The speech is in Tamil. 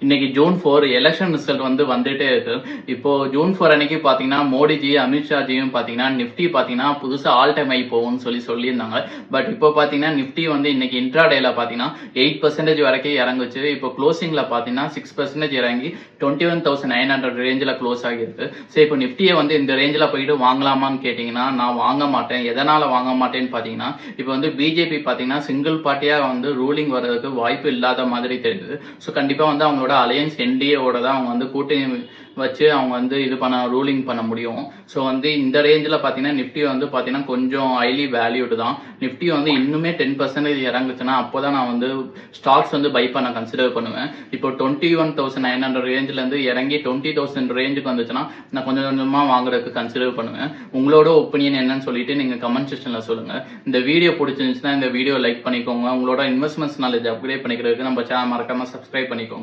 இன்னைக்கு ஜூன் 4 எலெக்ஷன் ரிசல்ட் வந்துட்டே இருக்கு. இப்போ ஜூன் 4 அன்னைக்கு பாத்தீங்கன்னா மோடிஜி அமித்ஷாஜியும் பாத்தீங்கன்னா நிப்டி பாத்தீங்கன்னா புதுசா ஆல் டைம் ஐ போகும்னு சொல்லியிருந்தாங்க. பட் இப்போ பாத்தீங்கன்னா நிப்டி இன்னைக்கு இன்ட்ராடேல பாத்தீங்கன்னா 8% வரைக்கும் இறங்குச்சு. இப்போ க்ளோசிங்ல பாத்தீங்கன்னா 6% இறங்கி 21,900 ரேஞ்சில் க்ளோஸ் ஆகிருக்கு. ஸோ இப்போ நிப்டியை இந்த ரேஞ்சில் போயிட்டு வாங்கலாமான்னு கேட்டீங்கன்னா நான் வாங்க மாட்டேன். எதனால வாங்க மாட்டேன்னு பாத்தீங்கன்னா இப்போ பிஜேபி பாத்தீங்கன்னா சிங்கிள் பார்ட்டியா ரூலிங் வர்றதுக்கு வாய்ப்பு இல்லாத மாதிரி தெரியுது. ஸோ கண்டிப்பா அவங்களோட அலையன்ஸ் என்டிஏவோட தான் அவங்க கூட்டணி வச்சு அவங்க இது பண்ண ரூலிங் பண்ண முடியும். ஸோ இந்த ரேஞ்சில் பார்த்தீங்கன்னா நிஃப்டி பார்த்தீங்கன்னா கொஞ்சம் ஹைலி வேல்யூடு தான். நிஃப்டி இன்னுமே 10% இறங்குச்சுன்னா அப்போ தான் நான் ஸ்டாக்ஸ் பை பண்ண கன்சிடர் பண்ணுவேன். இப்போ 21,900 ரேஞ்சிலேருந்து இறங்கி 20,000 ரேஞ்சுக்கு வந்துச்சுன்னா நான் கொஞ்சம் கொஞ்சமாக வாங்குறதுக்கு கன்சிடர் பண்ணுவேன். உங்களோட ஒப்பீனியன் என்னன்னு சொல்லிட்டு நீங்கள் கமெண்ட் செக்ஷனில் சொல்லுங்கள். இந்த வீடியோ பிடிச்சிருந்துச்சுன்னா இந்த வீடியோ லைக் பண்ணிக்கோங்க. உங்களோட இன்வெஸ்ட்மெண்ட்ஸ் நாலேஜ் அப்கிரேட் பண்ணிக்கிறதுக்கு நம்ம சேனல் மறக்காம சப்ஸ்கிரைப் பண்ணிக்கோங்க.